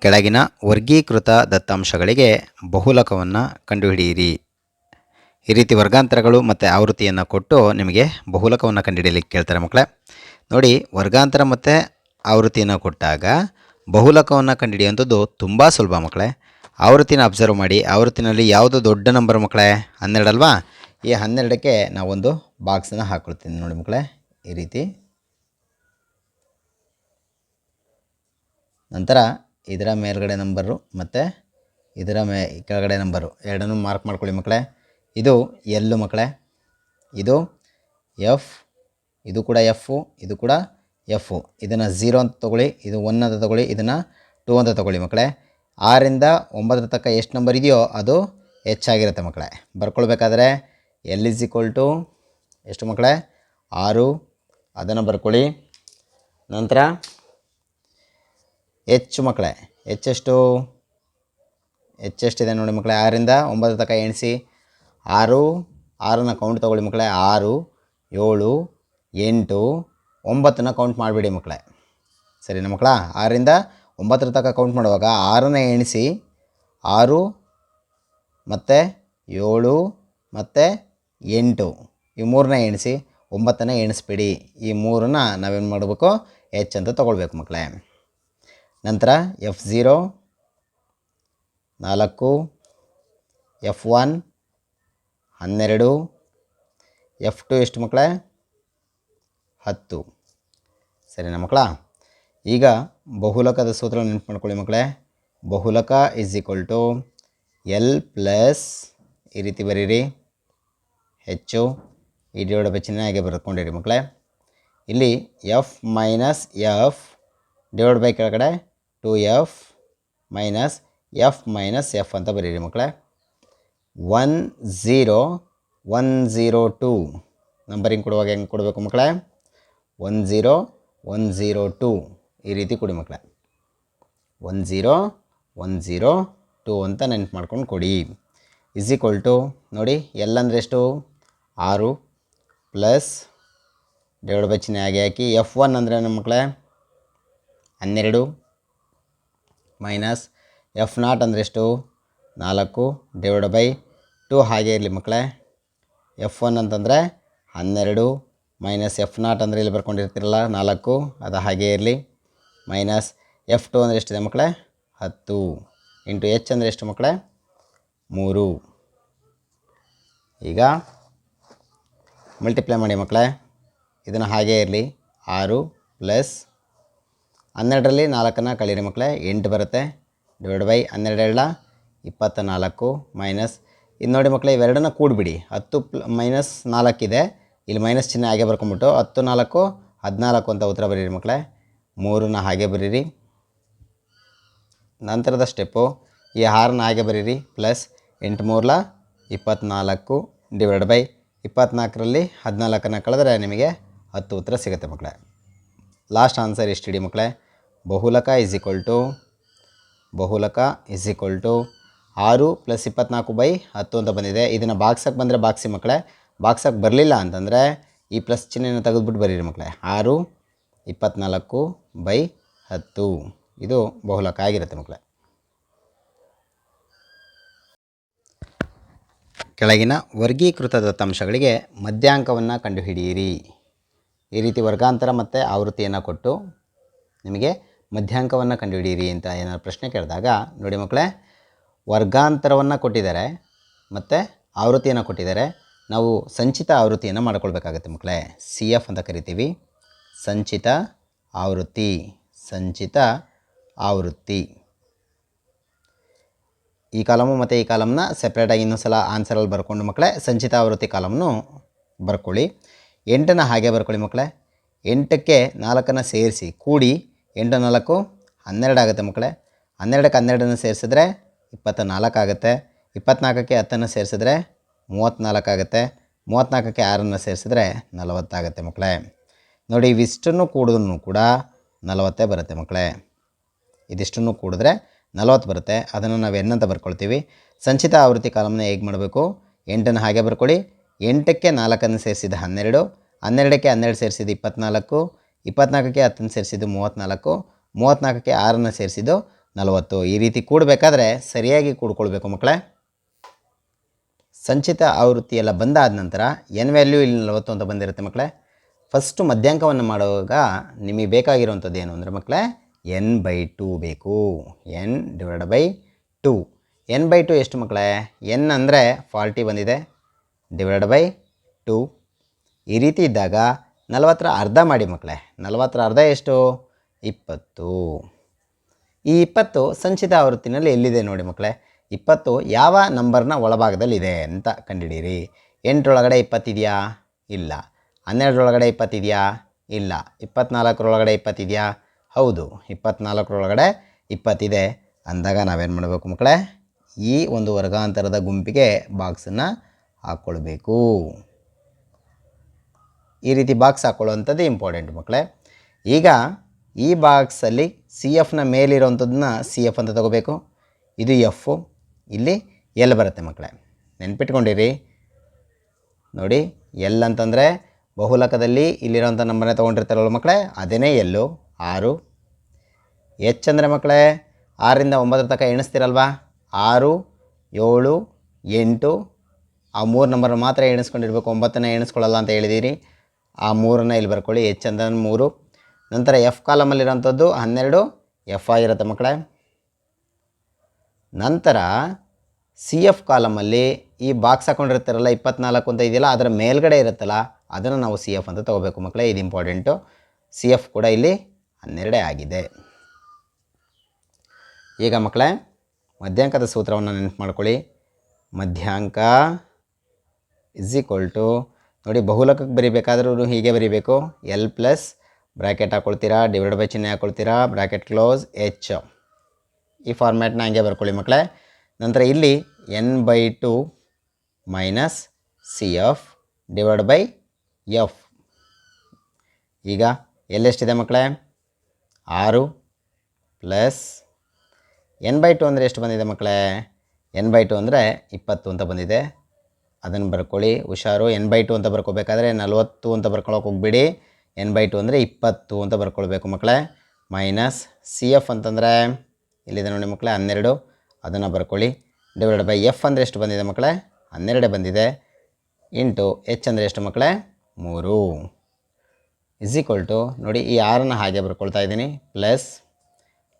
ಕೆಳಗಿನ ವರ್ಗೀಕೃತ ದತ್ತಾಂಶಗಳಿಗೆ ಬಹುಲಕವನ್ನು ಕಂಡುಹಿಡಿಯಿರಿ. ಈ ರೀತಿ ವರ್ಗಾಂತರಗಳು ಮತ್ತು ಆವೃತ್ತಿಯನ್ನು ಕೊಟ್ಟು ನಿಮಗೆ ಬಹುಲಕವನ್ನು ಕಂಡುಹಿಡಿಯಲಿಕ್ಕೆ ಕೇಳ್ತಾರೆ ಮಕ್ಕಳೇ. ನೋಡಿ, ವರ್ಗಾಂತರ ಮತ್ತು ಆವೃತ್ತಿಯನ್ನು ಕೊಟ್ಟಾಗ ಬಹುಲಕವನ್ನು ಕಂಡುಹಿಡಿಯುವಂಥದ್ದು ತುಂಬ ಸುಲಭ ಮಕ್ಕಳೇ. ಆವೃತ್ತಿನ ಅಬ್ಸರ್ವ್ ಮಾಡಿ. ಆವೃತ್ತಿನಲ್ಲಿ ಯಾವುದು ದೊಡ್ಡ ನಂಬರ್ ಮಕ್ಕಳೇ? 12 ಅಲ್ವಾ? ಈ 12ಕ್ಕೆ ನಾವೊಂದು ಬಾಕ್ಸನ್ನು ಹಾಕ್ಕೊಳ್ತೀನಿ ನೋಡಿ ಮಕ್ಕಳೇ, ಈ ರೀತಿ. ನಂತರ ಇದರ ಮೇಲ್ಗಡೆ ನಂಬರು ಮತ್ತು ಇದರ ಕೆಳಗಡೆ ನಂಬರು ಎರಡನ್ನೂ ಮಾರ್ಕ್ ಮಾಡ್ಕೊಳ್ಳಿ ಮಕ್ಕಳೇ. ಇದು ಎಲ್ಲು ಮಕ್ಕಳೇ, ಇದು ಎಫ್, ಇದು ಕೂಡ ಎಫು, ಇದು ಕೂಡ ಎಫು. ಇದನ್ನು 0 ಅಂತ ತೊಗೊಳ್ಳಿ, ಇದು 1 ಅಂತ ತೊಗೊಳ್ಳಿ, ಇದನ್ನು 2 ಅಂತ ತೊಗೊಳ್ಳಿ ಮಕ್ಕಳೇ. 6ರಿಂದ 9 ತನಕ ಎಷ್ಟು ನಂಬರ್ ಇದೆಯೋ ಅದು ಹೆಚ್ಚಾಗಿರುತ್ತೆ ಮಕ್ಕಳೇ. ಬರ್ಕೊಳ್ಬೇಕಾದ್ರೆ ಎಲ್ ಇಸ್ ಈಕ್ವಲ್ ಟು ಎಷ್ಟು ಮಕ್ಕಳೇ? 6. ಅದನ್ನು ಬರ್ಕೊಳ್ಳಿ. ನಂತರ ಹೆಚ್ಚು ಮಕ್ಕಳೇ, ಹೆಚ್ಚೆಷ್ಟು? ಹೆಚ್ಚೆಷ್ಟಿದೆ ನೋಡಿ ಮಕ್ಕಳೇ, 6ರಿಂದ 9 ತನಕ ಎಣಿಸಿ. 6ನ ಕೌಂಟ್ ತೊಗೊಳ್ಳಿ ಮಕ್ಕಳೇ. 6, 7, 8, 9ನ ಕೌಂಟ್ ಮಾಡಿಬಿಡಿ ಮಕ್ಕಳೇ. ಸರಿನಾ ಮಕ್ಕಳ? 6ರಿಂದ 9 ತನಕ ಕೌಂಟ್ ಮಾಡುವಾಗ 6ನ ಎಣಿಸಿ. 6 ಮತ್ತು 7 ಮತ್ತು 8 ಈ 3ನ ಎಣಿಸಿ. 9ನ ಎಣಿಸ್ಬಿಡಿ. ಈ 3ನ ನಾವೇನು ಮಾಡಬೇಕು? ಎಚ್ ಅಂತ ತೊಗೊಳ್ಬೇಕು ಮಕ್ಕಳೇ. ನಂತರ F0 4, F1 12, F2 ಎಷ್ಟು ಮಕ್ಕಳೇ? 10. ಸರಿನಾ ಮಕ್ಕಳ? ಈಗ ಬಹುಲಕದ ಸೂತ್ರ ನೆನಪು ಮಾಡ್ಕೊಳ್ಳಿ ಮಕ್ಕಳೇ. ಬಹುಲಕ is equal to L plus, ಈ ರೀತಿ ಬರೀರಿ, ಹೆಚ್ಚು ಈ ಡಿವೈಡ್ ಬೈ ಚಿಹ್ನೆ ಹಾಗೆ ಬರ್ಕೊಂಡಿರಿ ಮಕ್ಕಳೇ. ಇಲ್ಲಿ F minus F divide by ಕೆಳಗಡೆ 2f minus F minus F ಅಂತ ಬರೀರಿ ಮಕ್ಕಳೇ. 1 0 1 0 2 ನಂಬರಿಂಗ್ ಕೊಡುವಾಗ ಹೆಂಗೆ ಕೊಡಬೇಕು ಮಕ್ಕಳೇ? 1 0 1 0 2 ಈ ರೀತಿ ಕೊಡಿ ಮಕ್ಕಳೇ. 1 0 1 0 2 ಅಂತ ನೆನಪು ಮಾಡ್ಕೊಂಡು ಕೊಡಿ. ಇಸ್ ಈಕ್ವಲ್ ಟು ನೋಡಿ, ಎಲ್ ಅಂದರೆ ಎಷ್ಟು? 6 ಪ್ಲಸ್ ಡಿವೈಡ್ ಬೈ ಚಿಹ್ನೆ ಹಾಗೆ ಹಾಕಿ. F1 ಅಂದರೆ ನಮ್ಮ ಮಕ್ಕಳೇ 12 ಮೈನಸ್ F0 ಅಂದರೆ ಎಷ್ಟು? 4 ಡಿವೈಡ್ ಬೈ 2 ಹಾಗೆ ಇರಲಿ ಮಕ್ಕಳೇ. F1 ಅಂತಂದರೆ 12 ಮೈನಸ್ F0 ಅಂದರೆ ಇಲ್ಲಿ ಬರ್ಕೊಂಡಿರ್ತಿರಲ್ಲ 4, ಅದು ಹಾಗೆ ಇರಲಿ. ಮೈನಸ್ F2 ಅಂದರೆ ಎಷ್ಟಿದೆ ಮಕ್ಕಳೇ? 10 ಇಂಟು ಎಚ್ ಅಂದರೆ ಎಷ್ಟು ಮಕ್ಕಳೇ? 3. ಈಗ ಮಲ್ಟಿಪ್ಲೈ ಮಾಡಿ ಮಕ್ಕಳೇ. ಇದನ್ನು ಹಾಗೇ ಇರಲಿ. 6 ಪ್ಲಸ್ 12ರಲ್ಲಿ 4ನ ಕಳೀರಿ ಮಕ್ಕಳೇ, 8 ಬರುತ್ತೆ. ಡಿವೈಡ್ ಬೈ 12 24 ಮೈನಸ್ ಇದು ನೋಡಿ ಮಕ್ಕಳೇ, ಇವೆರಡನ್ನ ಕೂಡಿಬಿಡಿ. 10 ಮೈನಸ್ 4 ಇದೆ, ಇಲ್ಲಿ ಮೈನಸ್ ಚಿಹ್ನೆ ಹಾಗೆ ಬರ್ಕೊಂಬಿಟ್ಟು 10 4 14 ಅಂತ ಉತ್ತರ ಬರೀರಿ ಮಕ್ಕಳೇ. 3ನ ಹಾಗೆ ಬರೀರಿ. ನಂತರದ ಸ್ಟೆಪ್ಪು ಈ 6ನ ಹಾಗೆ ಬರೀರಿ. ಪ್ಲಸ್ 8 3 24 ಡಿವೈಡ್ ಬೈ 24ರಲ್ಲಿ 14ನ ಕಳೆದ್ರೆ ನಿಮಗೆ 10 ಉತ್ತರ ಸಿಗುತ್ತೆ ಮಕ್ಕಳೇ. ಲಾಸ್ಟ್ ಆನ್ಸರ್ ಎಷ್ಟಿಡಿ ಮಕ್ಕಳೇ? ಬಹುಲಕ is equal to 6 plus 24 by 10 ಅಂತ ಬಂದಿದೆ. ಇದನ್ನು ಬಾಕ್ಸಕ್ಕೆ ಬಂದರೆ ಬಾಕ್ಸಿ ಮಕ್ಕಳೇ. ಬಾಕ್ಸಕ್ಕೆ ಬರಲಿಲ್ಲ ಅಂತಂದರೆ ಈ ಪ್ಲಸ್ ಚಿಹ್ನೆಯನ್ನು ತೆಗೆದುಬಿಟ್ಟು ಬರೀರಿ ಮಕ್ಕಳೇ. 6 24 ಬೈ 10 ಇದು ಬಹುಲಕ ಆಗಿರುತ್ತೆ ಮಕ್ಕಳೇ. ಕೆಳಗಿನ ವರ್ಗೀಕೃತ ದತ್ತಾಂಶಗಳಿಗೆ ಮಧ್ಯಾಂಕವನ್ನು ಕಂಡುಹಿಡಿಯಿರಿ. ಈ ರೀತಿ ವರ್ಗಾಂತರ ಮತ್ತು ಆವೃತ್ತಿಯನ್ನು ಕೊಟ್ಟು ನಿಮಗೆ ಮಧ್ಯಾಂಕವನ್ನು ಕಂಡುಹಿಡಿಯಿರಿ ಅಂತ ಏನಾದ್ರು ಪ್ರಶ್ನೆ ಕೇಳಿದಾಗ ನೋಡಿ ಮಕ್ಕಳೇ, ವರ್ಗಾಂತರವನ್ನು ಕೊಟ್ಟಿದ್ದಾರೆ ಮತ್ತು ಆವೃತ್ತಿಯನ್ನು ಕೊಟ್ಟಿದ್ದಾರೆ. ನಾವು ಸಂಚಿತ ಆವೃತ್ತಿಯನ್ನು ಮಾಡ್ಕೊಳ್ಬೇಕಾಗತ್ತೆ ಮಕ್ಕಳೇ. CF ಅಂತ ಕರಿತೀವಿ. ಸಂಚಿತ ಆವೃತ್ತಿ. ಈ ಕಾಲಮು ಮತ್ತು ಈ ಕಾಲಮ್ನ ಸೆಪ್ರೇಟಾಗಿ ಇನ್ನೊಂದು ಸಲ ಆನ್ಸರಲ್ಲಿ ಬರ್ಕೊಂಡು ಮಕ್ಕಳೇ ಸಂಚಿತ ಆವೃತ್ತಿ ಕಾಲಮ್ನು ಬರ್ಕೊಳ್ಳಿ. 8ನ ಹಾಗೆ ಬರ್ಕೊಳ್ಳಿ ಮಕ್ಕಳೇ. 8ಕ್ಕೆ 4ನ್ನು ಸೇರಿಸಿ ಕೂಡಿ 8 4 12 ಆಗುತ್ತೆ ಮಕ್ಕಳೇ. 12ಕ್ಕೆ 12ನ್ನು ಸೇರಿಸಿದ್ರೆ 24 ಆಗುತ್ತೆ. 24ಕ್ಕೆ 10ನ್ನು ಸೇರಿಸಿದ್ರೆ 34 ಆಗುತ್ತೆ. 34ಕ್ಕೆ 6ನ್ನು ಸೇರಿಸಿದ್ರೆ 40 ಆಗುತ್ತೆ ಮಕ್ಕಳೇ. ನೋಡಿ, ಇವಿಷ್ಟನ್ನು ಕೂಡಿದ್ರೂ ಕೂಡ 40 ಬರುತ್ತೆ ಮಕ್ಕಳೇ. ಇದಿಷ್ಟನ್ನು ಕೂಡಿದ್ರೆ 40 ಬರುತ್ತೆ. ಅದನ್ನು ನಾವು ಎನ್ನಂತ ಬರ್ಕೊಳ್ತೀವಿ. ಸಂಚಿತ ಆವೃತ್ತಿ ಕಾಲಮ್ನ ಹೇಗೆ ಮಾಡಬೇಕು? 8ನ್ನು ಹಾಗೆ ಬರ್ಕೊಳ್ಳಿ. 8ಕ್ಕೆ 4ನ್ನು ಸೇರಿಸಿದ 12, 12ಕ್ಕೆ 12 ಸೇರಿಸಿದ್ದು 24, 24ಕ್ಕೆ 10ನ್ನು ಸೇರಿಸಿದ್ದು 34, 34ಕ್ಕೆ 6ನ್ನು ಸೇರಿಸಿದ್ದು 40. ಈ ರೀತಿ ಕೂಡಬೇಕಾದ್ರೆ ಸರಿಯಾಗಿ ಕೂಡ್ಕೊಳ್ಬೇಕು ಮಕ್ಕಳೇ. ಸಂಚಿತ ಆವೃತ್ತಿ ಎಲ್ಲ ಬಂದಾದ ನಂತರ ಎನ್ ವ್ಯಾಲ್ಯೂ ಇಲ್ಲಿ 40 ಅಂತ ಬಂದಿರುತ್ತೆ ಮಕ್ಕಳೇ. ಫಸ್ಟು ಮಧ್ಯಾಂಕವನ್ನು ಮಾಡುವಾಗ ನಿಮಗೆ ಬೇಕಾಗಿರುವಂಥದ್ದು ಏನು ಅಂದರೆ ಮಕ್ಕಳೇ n/2 ಬೇಕು. n/2. n/2 ಎಷ್ಟು ಮಕ್ಕಳೇ? n ಅಂದರೆ 40 ಬಂದಿದೆ, /2. ಈ ರೀತಿ ಇದ್ದಾಗ 40ರ ಅರ್ಧ ಮಾಡಿ ಮಕ್ಕಳೇ. 40ರ ಅರ್ಧ ಎಷ್ಟು? 20. ಈ 20 ಸಂಚಿತ ಆವೃತ್ತಿನಲ್ಲಿ ಎಲ್ಲಿದೆ ನೋಡಿ ಮಕ್ಕಳೇ. 20 ಯಾವ ನಂಬರ್ನ ಒಳಭಾಗದಲ್ಲಿದೆ ಅಂತ ಕಂಡುಹಿಡೀರಿ. 8ರೊಳಗಡೆ 20 ಇದೆಯಾ? ಇಲ್ಲ. 12ರೊಳಗಡೆ 20 ಇದೆಯಾ? ಇಲ್ಲ. 24ರೊಳಗಡೆ 20 ಇದೆಯಾ? ಹೌದು. 24ರೊಳಗಡೆ 20 ಇದೆ ಅಂದಾಗ ನಾವೇನು ಮಾಡಬೇಕು ಮಕ್ಕಳೇ? ಈ ಒಂದು ವರ್ಗಾಂತರದ ಗುಂಪಿಗೆ ಬಾಕ್ಸನ್ನು ಹಾಕ್ಕೊಳ್ಬೇಕು. ಈ ರೀತಿ ಬಾಕ್ಸ್ ಹಾಕ್ಕೊಳ್ಳುವಂಥದ್ದು ಇಂಪಾರ್ಟೆಂಟ್ ಮಕ್ಕಳೇ. ಈಗ ಈ ಬಾಕ್ಸಲ್ಲಿ CFನ ಮೇಲಿರೋವಂಥದ್ದನ್ನ CF ಅಂತ ತಗೋಬೇಕು. ಇದು F, ಇಲ್ಲಿ L ಬರುತ್ತೆ ಮಕ್ಕಳೇ. ನೆನ್ಪಿಟ್ಕೊಂಡಿರಿ ನೋಡಿ. L ಅಂತಂದರೆ ಬಹುಲಕದಲ್ಲಿ ಇಲ್ಲಿರೋಂಥ ನಂಬರ್ನೇ ತೊಗೊಂಡಿರ್ತಾರಲ್ಲ ಮಕ್ಕಳೇ, ಅದೇ ಎಲ್ಲು 6. H ಅಂದರೆ ಮಕ್ಕಳೇ 6ರಿಂದ 9 ತನಕ ಎಣಿಸ್ತಿರಲ್ವಾ? 6, 7, 8 ಆ 3 ನಂಬರ್ ಮಾತ್ರ ಎಣಿಸ್ಕೊಂಡಿರ್ಬೇಕು. 9ನ ಎಣಿಸ್ಕೊಳ್ಳಲ್ಲ ಅಂತ ಹೇಳಿದ್ದೀರಿ. ಆ 3ನ್ನು ಇಲ್ಲಿ ಬರ್ಕೊಳ್ಳಿ. H ಅಂದರೆ 3. ನಂತರ F ಕಾಲಮಲ್ಲಿರೋಂಥದ್ದು 12 F ಆಗಿರುತ್ತೆ ಮಕ್ಕಳೇ. ನಂತರ CF ಕಾಲಮಲ್ಲಿ ಈ ಬಾಕ್ಸ್ ಹಾಕೊಂಡಿರ್ತಾರಲ್ಲ 24 ಅಂತ ಇದೆಯಲ್ಲ, ಅದರ ಮೇಲ್ಗಡೆ ಇರುತ್ತಲ್ಲ ಅದನ್ನು ನಾವು CF ಅಂತ ತೊಗೋಬೇಕು ಮಕ್ಕಳೇ. ಇದು ಇಂಪಾರ್ಟೆಂಟು. CF ಕೂಡ ಇಲ್ಲಿ 12 ಆಗಿದೆ. ಈಗ ಮಕ್ಕಳೇ ಮಧ್ಯಾಂಕದ ಸೂತ್ರವನ್ನು ನೆನಪು ಮಾಡ್ಕೊಳ್ಳಿ. ಮಧ್ಯಾಂಕ = ನೋಡಿ, ಬಹುಲಕಕ್ಕೆ ಬರೀಬೇಕಾದ್ರೂ ಹೀಗೆ ಬರೀಬೇಕು. L ಪ್ಲಸ್ ಬ್ರ್ಯಾಕೆಟ್ ಹಾಕ್ಕೊಳ್ತೀರಾ, / ಚಿಹ್ನೆ ಹಾಕ್ಕೊಳ್ತೀರಾ, ಬ್ರ್ಯಾಕೆಟ್ ಕ್ಲೋಸ್ H. ಈ ಫಾರ್ಮ್ಯಾಟ್ನ ಹಂಗೆ ಬರ್ಕೊಳ್ಳಿ ಮಕ್ಕಳೇ. ನಂತರ ಇಲ್ಲಿ n/2 ಮೈನಸ್ CF / F. ಈಗ L ಎಷ್ಟಿದೆ ಮಕ್ಕಳೇ? 6 ಪ್ಲಸ್ n/2 ಅಂದರೆ ಎಷ್ಟು ಬಂದಿದೆ ಮಕ್ಕಳೇ? n/2 ಅಂದರೆ 20 ಅಂತ ಬಂದಿದೆ. ಅದನ್ನು ಬರ್ಕೊಳ್ಳಿ. ಹುಷಾರು. n/2 ಅಂತ ಬರ್ಕೋಬೇಕಾದ್ರೆ 40 ಅಂತ ಬರ್ಕೊಳ್ಳೋಕೆ ಹೋಗ್ಬಿಡಿ. n/2 ಅಂದರೆ 20 ಅಂತ ಬರ್ಕೊಳ್ಬೇಕು ಮಕ್ಕಳೇ. ಮೈನಸ್ CF ಅಂತಂದರೆ ಇಲ್ಲಿದೆ ನೋಡಿ ಮಕ್ಕಳೇ 12. ಅದನ್ನು ಬರ್ಕೊಳ್ಳಿ. / F ಅಂದರೆ ಎಷ್ಟು ಬಂದಿದೆ ಮಕ್ಕಳೇ? 12 ಬಂದಿದೆ. ಇಂಟು H ಅಂದರೆ ಎಷ್ಟು ಮಕ್ಕಳೇ? 3. ನೋಡಿ, ಈ 6ನ್ನು ಹಾಗೆ ಬರ್ಕೊಳ್ತಾ ಇದ್ದೀನಿ. ಪ್ಲಸ್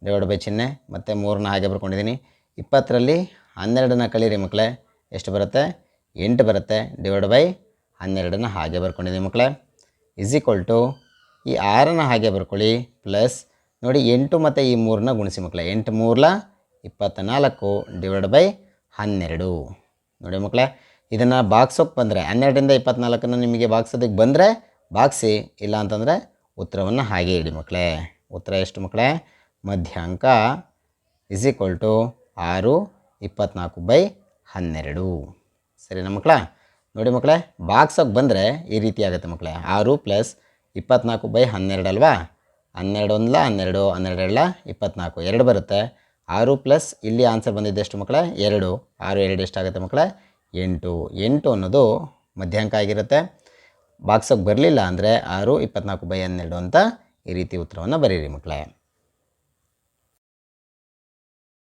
/ ಚಿಹ್ನೆ ಮತ್ತು 3ನ್ನ ಹಾಗೆ ಬರ್ಕೊಂಡಿದ್ದೀನಿ. 20ರಲ್ಲಿ 12ನ ಕಳೀರಿ ಮಕ್ಕಳೇ. ಎಷ್ಟು ಬರುತ್ತೆ? 8 ಬರುತ್ತೆ. / 12ನ ಹಾಗೆ ಬರ್ಕೊಂಡಿದ್ದೀನಿ ಮಕ್ಕಳೇ. ಈ 6ನ್ನು ಹಾಗೆ ಬರ್ಕೊಳ್ಳಿ. ಪ್ಲಸ್ ನೋಡಿ, 8 ಮತ್ತು ಈ 3ನ್ನ ಗುಣಿಸಿ ಮಕ್ಕಳೇ. 8 3 24 / 12. ನೋಡಿ ಮಕ್ಕಳೇ, ಇದನ್ನು ಬಾಕ್ಸೋಕ್ಕೆ ಬಂದರೆ 12ರಿಂದ 24ನ್ನು ನಿಮಗೆ ಬಾಕ್ಸೋದಕ್ಕೆ ಬಂದರೆ ಬಾಕ್ಸಿ, ಇಲ್ಲ ಅಂತಂದರೆ ಉತ್ತರವನ್ನು ಹಾಗೆ ಇಡಿ ಮಕ್ಕಳೇ. ಉತ್ತರ ಎಷ್ಟು ಮಕ್ಕಳೇ? ಮಧ್ಯಾಂಕ = 6 24/12. ಸರಿನಾ ಮಕ್ಕಳ? ನೋಡಿ ಮಕ್ಕಳೇ, ಬಾಕ್ಸೋಕ್ಕೆ ಬಂದರೆ ಈ ರೀತಿ ಆಗುತ್ತೆ ಮಕ್ಕಳೇ. 6 ಪ್ಲಸ್ 24/12 ಅಲ್ವಾ? 12 1 12, 12 24, 2 ಬರುತ್ತೆ. 6 ಪ್ಲಸ್ ಇಲ್ಲಿ ಆನ್ಸರ್ ಬಂದಿದ್ದೆಷ್ಟು ಮಕ್ಕಳೇ? 2. 6 2 ಎಷ್ಟಾಗುತ್ತೆ ಮಕ್ಕಳೇ? 8. 8 ಅನ್ನೋದು ಮಧ್ಯಾಂಕ ಆಗಿರುತ್ತೆ. ಬಾಕ್ಸೋಕ್ಕೆ ಬರಲಿಲ್ಲ ಅಂದರೆ 6 24/12 ಅಂತ ಈ ರೀತಿ ಉತ್ತರವನ್ನು ಬರೀರಿ ಮಕ್ಕಳೇ.